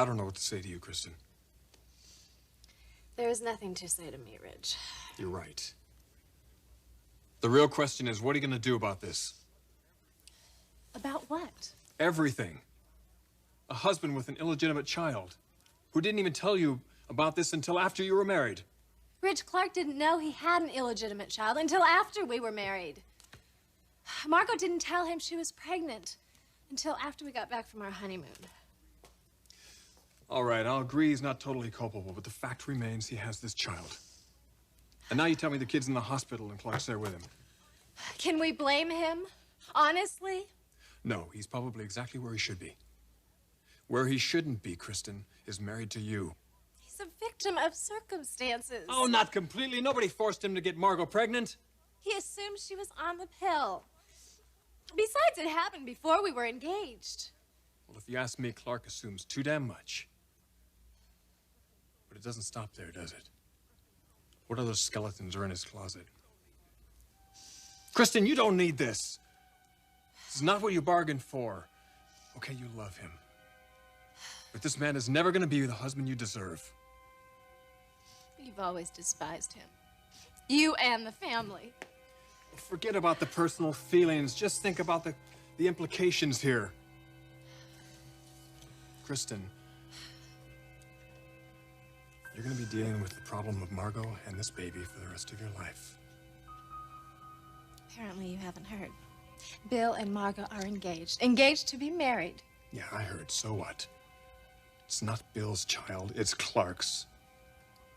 I don't know what to say to you, Kristen. There is nothing to say to me, Ridge. You're right. The real question is, what are you going to do about this? About what? Everything. A husband with an illegitimate child who didn't even tell you about this until after you were married. Ridge, Clarke didn't know he had an illegitimate child until after we were married. Margo didn't tell him she was pregnant until after we got back from our honeymoon. All right, I'll agree he's not totally culpable, but the fact remains he has this child. And now you tell me the kid's in the hospital and Clarke's there with him. Can we blame him? Honestly? No, he's probably exactly where he should be. Where he shouldn't be, Kristen, is married to you. He's a victim of circumstances. Oh, not completely. Nobody forced him to get Margo pregnant. He assumed she was on the pill. Besides, it happened before we were engaged. Well, if you ask me, Clarke assumes too damn much. But it doesn't stop there, does it? What other skeletons are in his closet? Kristen, you don't need this. This is not what you bargained for. Okay, you love him. But this man is never going to be the husband you deserve. You've always despised him. You and the family. Forget about the personal feelings. Just think about the implications here. Kristen, you're going to be dealing with the problem of Margo and this baby for the rest of your life. Apparently you haven't heard. Bill and Margo are engaged. Engaged to be married. Yeah, I heard. So what? It's not Bill's child, it's Clarke's.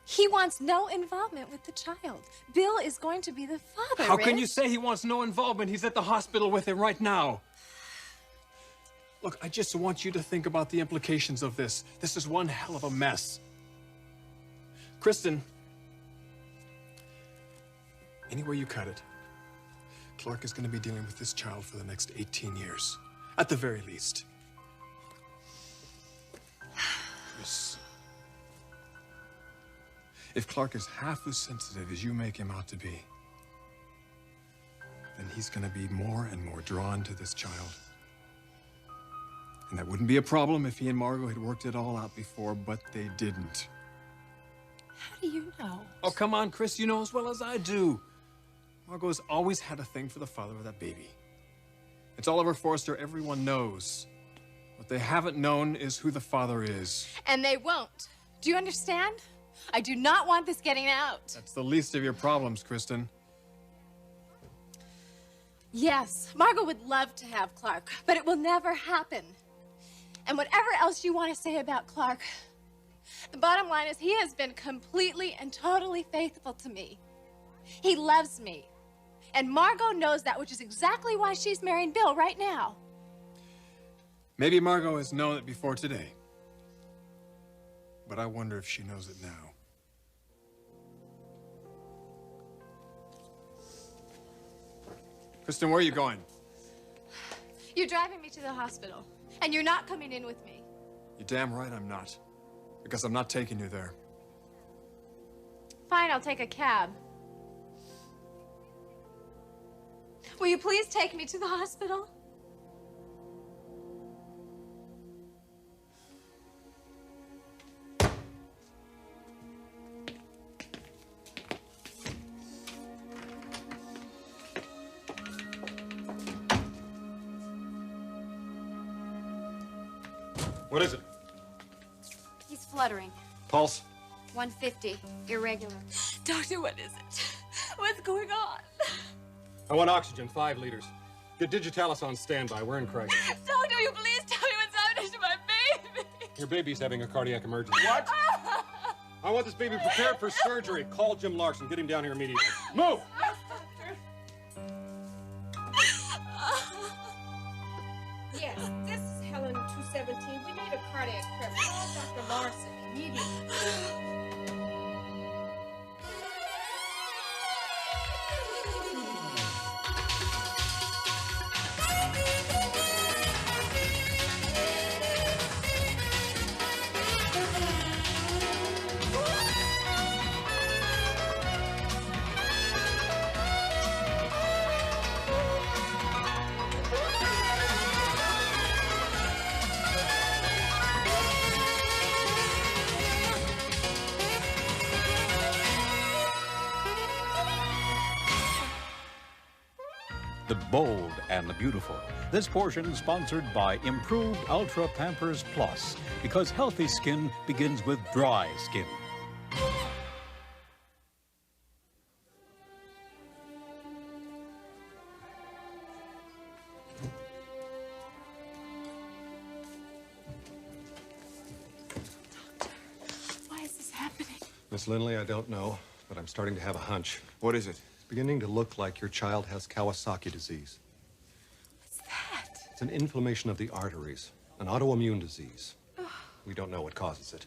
He wants no involvement with the child. Bill is going to be the father, How can Ridge. you say he wants no involvement? He's at the hospital with him right now. Look, I just want you to think about the implications of this. This is one hell of a mess. Kristen, any way you cut it, Clarke is going to be dealing with this child for the next 18 years, at the very least. Chris, if Clarke is half as sensitive as you make him out to be, then he's going to be more and more drawn to this child. And that wouldn't be a problem if he and Margo had worked it all out before, but they didn't. How do you know? Oh, come on, Chris, you know as well as I do. Margo has always had a thing for the father of that baby. It's Oliver Forrester, everyone knows. What they haven't known is who the father is. And they won't. Do you understand? I do not want this getting out. That's the least of your problems, Kristen. Yes, Margo would love to have Clarke, but it will never happen. And whatever else you want to say about Clarke, the bottom line is he has been completely and totally faithful to me. He loves me. And Margo knows that, which is exactly why she's marrying Bill right now. Maybe Margo has known it before today. But I wonder if she knows it now. Kristen, where are you going? You're driving me to the hospital, and you're not coming in with me. You're damn right I'm not. Because I'm not taking you there. Fine, I'll take a cab. Will you please take me to the hospital? What is it? He's fluttering. Pulse? 150. Irregular. Doctor, what is it? What's going on? I want oxygen, 5 liters. Get Digitalis on standby. We're in crisis. Doctor, will you please tell me what's happening to my baby? Your baby's having a cardiac emergency. What? I want this baby prepared for surgery. Call Jim Larson. Get him down here immediately. Move! Yes, doctor. Yes, this is Helen 217. We need a cardiac prep. Call Dr. Larson immediately. the bold and the beautiful. This portion sponsored by Improved Ultra Pampers Plus, because healthy skin begins with dry skin. Why is this happening? Miss Lindley, I don't know, but I'm starting to have a hunch. What is it? It's beginning to look like your child has Kawasaki disease. What's that? It's an inflammation of the arteries, an autoimmune disease. We don't know what causes it.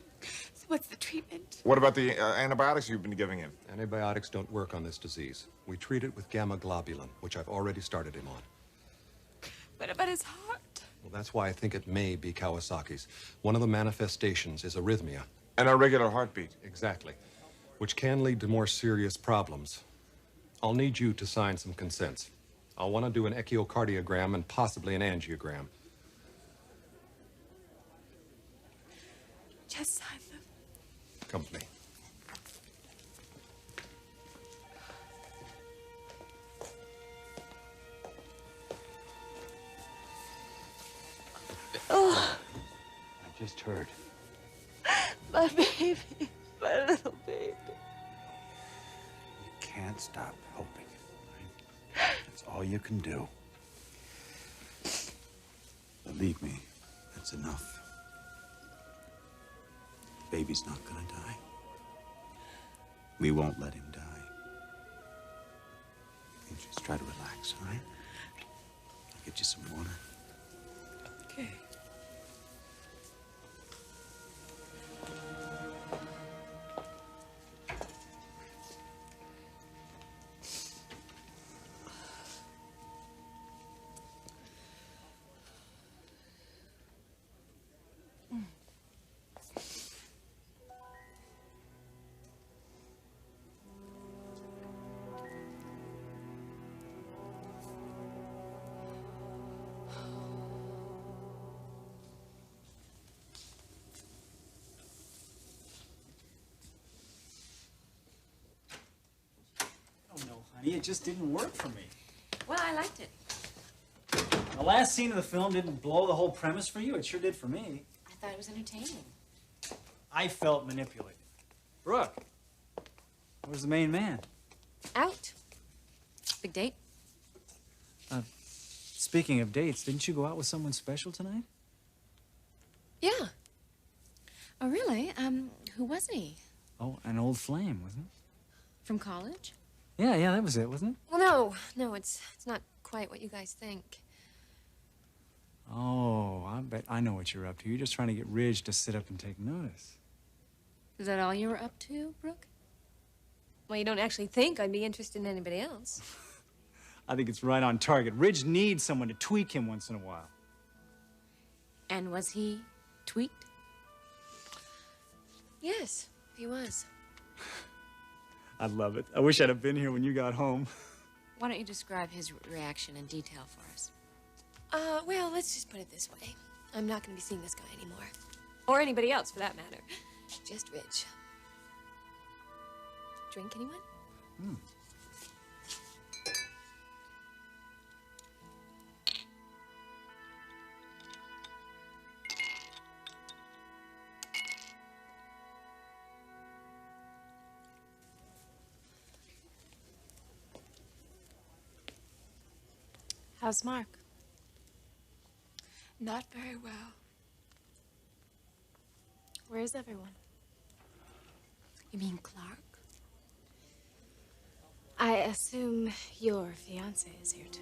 So what's the treatment? What about the antibiotics you've been giving him? Antibiotics don't work on this disease. We treat it with gamma globulin, which I've already started him on. What about his heart? Well, that's why I think it may be Kawasaki's. One of the manifestations is arrhythmia. An irregular heartbeat. Exactly. Which can lead to more serious problems. I'll need you to sign some consents. I'll want to do an echocardiogram and possibly an angiogram. Just sign them. Come with me. Oh, I just heard. my baby. My little baby. You can't stop hoping. Right? That's all you can do. Believe me, that's enough. Baby's not gonna die. We won't let him die. You just try to relax, all right? I'll get you some water. Okay. It just didn't work for me. Well, I liked it. The last scene of the film didn't blow the whole premise for you. It sure did for me. I thought it was entertaining. I felt manipulated. Brooke, where's the main man? Out. Big date? Speaking of dates, didn't you go out with someone special tonight? Yeah. Oh, really? Who was he? Oh, an old flame, wasn't it? From college? Yeah, that was it, wasn't it? Well, no, it's not quite what you guys think. Oh, I bet I know what you're up to. You're just trying to get Ridge to sit up and take notice. Is that all you were up to, Brooke? Well, you don't actually think I'd be interested in anybody else. I think it's right on target. Ridge needs someone to tweak him once in a while. And was he tweaked? Yes, he was. I love it. I wish I'd have been here when you got home. Why don't you describe his reaction in detail for us? Well, let's just put it this way. I'm not going to be seeing this guy anymore. Or anybody else, for that matter. Just Ridge. Drink, anyone? How's Mark? Not very well. Where's everyone? You mean Clarke? I assume your fiance is here too.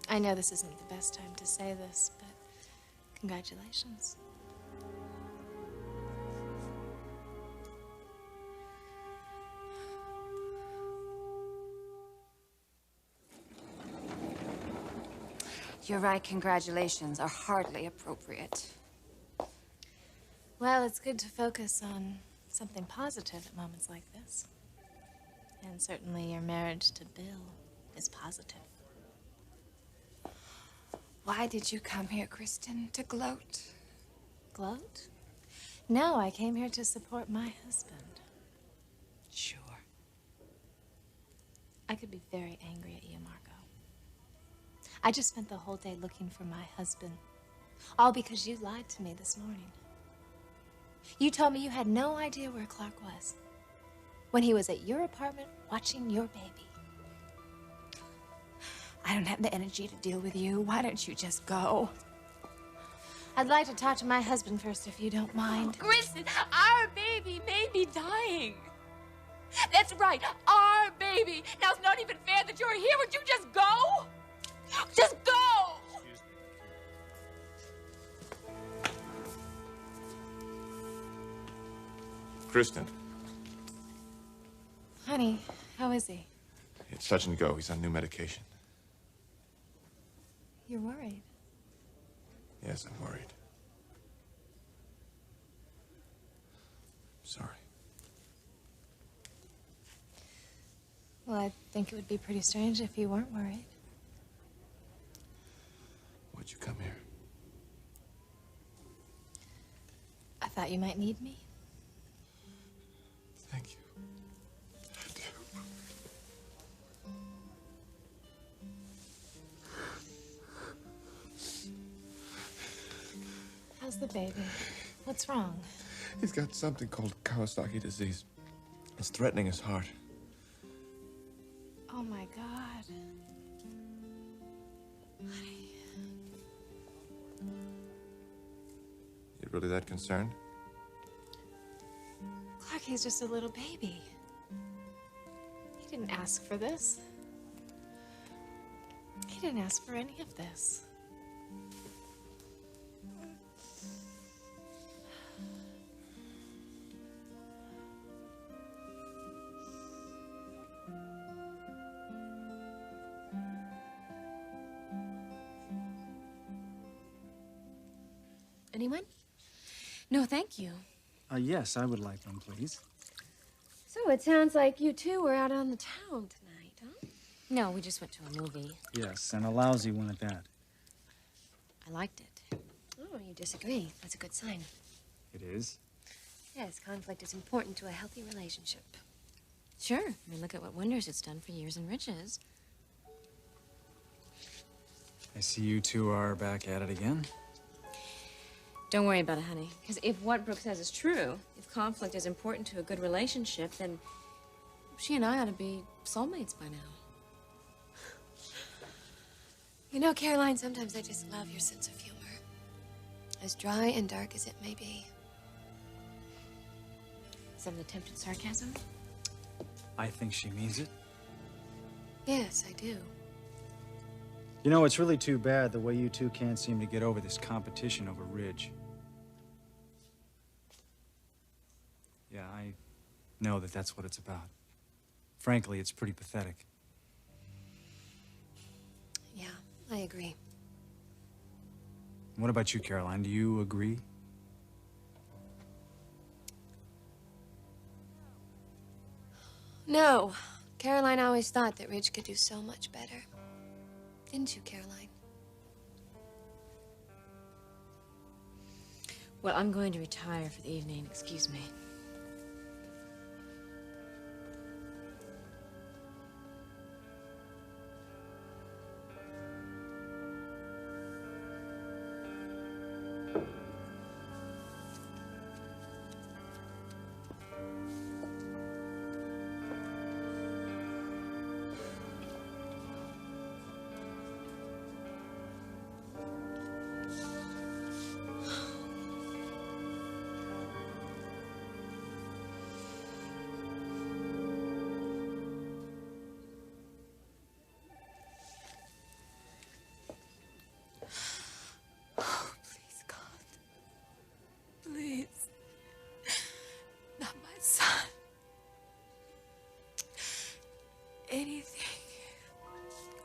I know this isn't the best time to say this, but congratulations. You're right, congratulations are hardly appropriate. Well, it's good to focus on something positive at moments like this. And certainly your marriage to Bill is positive. Why did you come here, Kristen? To gloat? Gloat? No, I came here to support my husband. Sure. I could could be very angry at you, Margo. I just spent the whole day looking for my husband. All because you lied to me this morning. You told me you had no idea where Clarke was when he was at your apartment watching your baby. I don't have the energy to deal with you. Why don't you just go? I'd like to talk to my husband first, if you don't mind. Kristen, our baby may be dying. That's right, our baby. Now, it's not even fair that you're here. Would you just go? Just go! Kristen, Honey, how is he? it's touch and go. He's on new medication. You're worried. Yes, I'm worried. Sorry. Well, I think it would be pretty strange if you weren't worried. Why'd you come here? I thought you might need me. Thank you. How's the baby? What's wrong? He's got something called Kawasaki disease. It's threatening his heart. Oh my God. Honey. You really that concerned? Clarke, he's just a little baby. He didn't ask for this. He didn't ask for any of this. Anyone? No, thank you. Yes, I would like one, please. So it sounds like you two were out on the town tonight, huh? No, we just went to a movie. Yes, and a lousy one at that. I liked it. Oh, you disagree. That's a good sign. It is? Yes, conflict is important to a healthy relationship. Sure. I mean, look at what wonders it's done for years and riches. I see you two are back at it again. Don't worry about it, honey. Because if what Brooke says is true, if conflict is important to a good relationship, then she and I ought to be soulmates by now. You know, Caroline, sometimes I just love your sense of humor. As dry and dark as it may be. Some attempted sarcasm? I think she means it. Yes, I do. You know, it's really too bad the way you two can't seem to get over this competition over Ridge. Yeah, I know that that's what it's about. Frankly, it's pretty pathetic. Yeah, I agree. What about you, Caroline? Do you agree? No. Caroline always thought that Ridge could do so much better. Didn't you, Caroline? Well, I'm going to retire for the evening. Excuse me.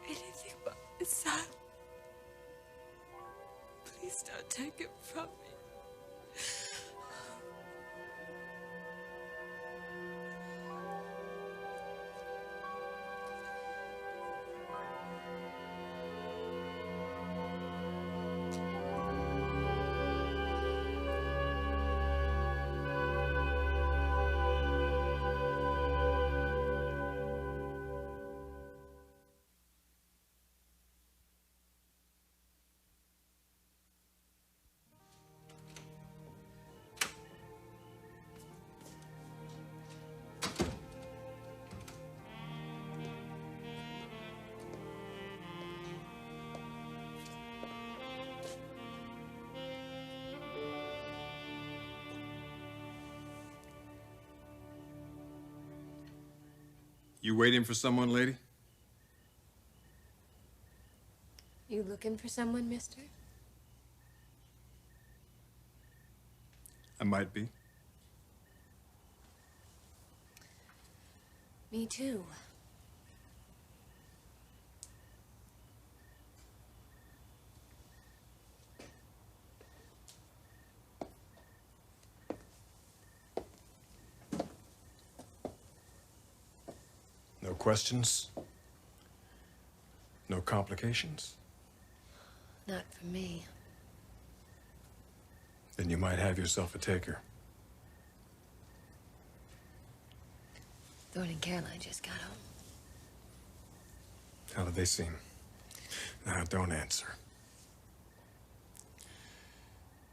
Anything but my son. Please don't take it from me. You waiting for someone, lady? You looking for someone, mister? I might be. Me too. No questions? No complications? Not for me. Then you might have yourself a taker. Thorne and Caroline just got home. How do they seem? Now, don't answer.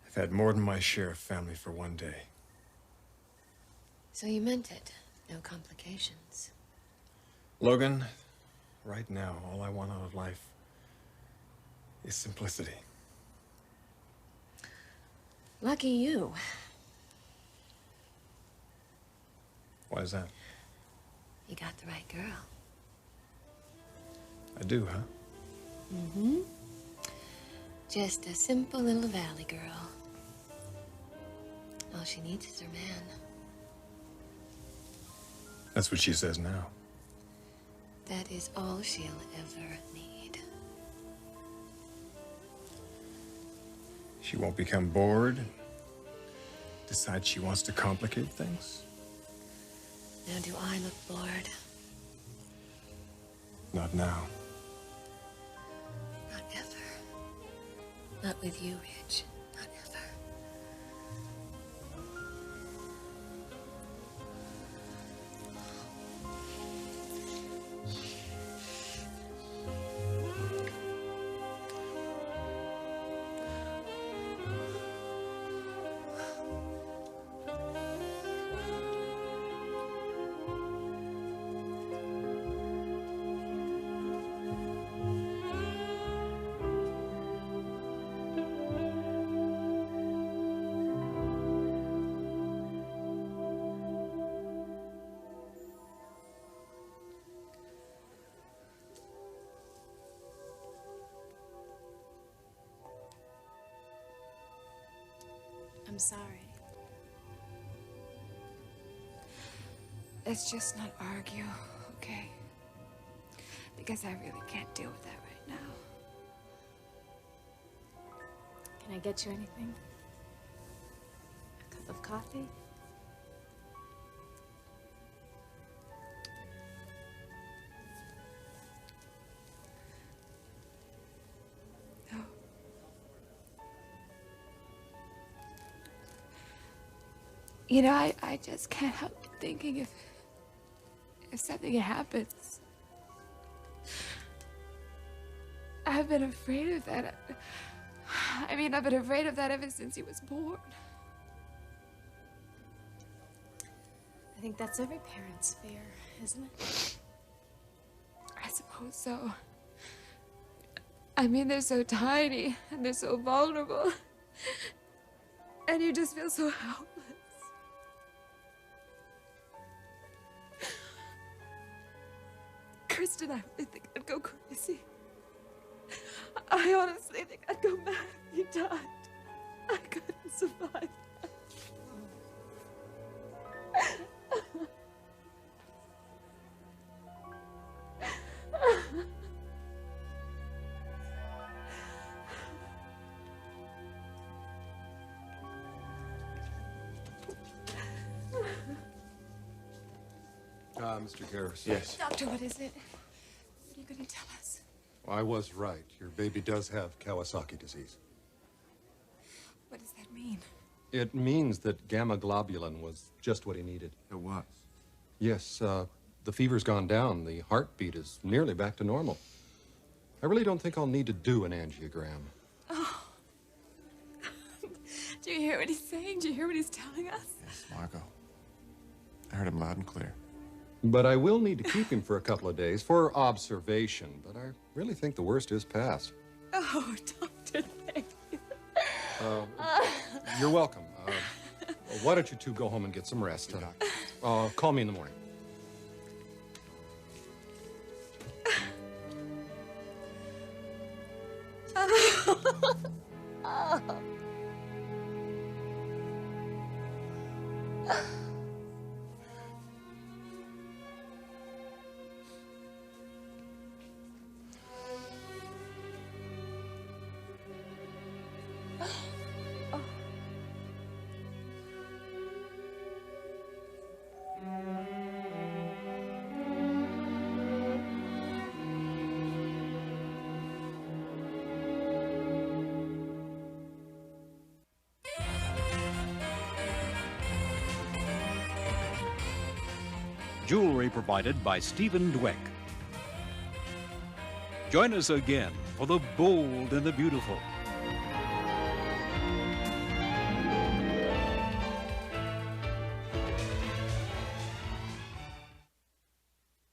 I've had more than my share of family for one day. So you meant it. No complications. Logan, right now, all I want out of life is simplicity. Lucky you. Why is that? You got the right girl. I do, huh? Mm-hmm. Just a simple little valley girl. All she needs is her man. That's what she says now. That is all she'll ever need. She won't become bored and decide she wants to complicate things? Now, do I look bored? Not now. Not ever. Not with you, Rich. Not ever. I'm sorry. Let's just not argue, okay? Because I really can't deal with that right now. Can I get you anything? A cup of coffee? No. You know, I just can't help thinking if something happens. I've been afraid of that. I mean, I've been afraid of that ever since he was born. I think that's every parent's fear, isn't it? I suppose so. I mean, they're so tiny and they're so vulnerable. And you just feel so helpless. Kristen, I really think I'd go crazy. I honestly think I'd go mad if he died. I couldn't survive that. Mr. Garrison. Yes. Doctor, what is it? What are you going to tell us? I was right. Your baby does have Kawasaki disease. What does that mean? It means that gamma globulin was just what he needed. It was. Yes, the fever's gone down. The heartbeat is nearly back to normal. I really don't think I'll need to do an angiogram. Oh. Do you hear what he's saying? Do you hear what he's telling us? Yes, Margo. I heard him loud and clear. But I will need to keep him for a couple of days for observation. But I really think the worst is past. Oh, Doctor, thank you. You're welcome. Why don't you two go home and get some rest? Call me in the morning. Jewelry provided by Stephen Dweck. Join us again for the bold and the beautiful.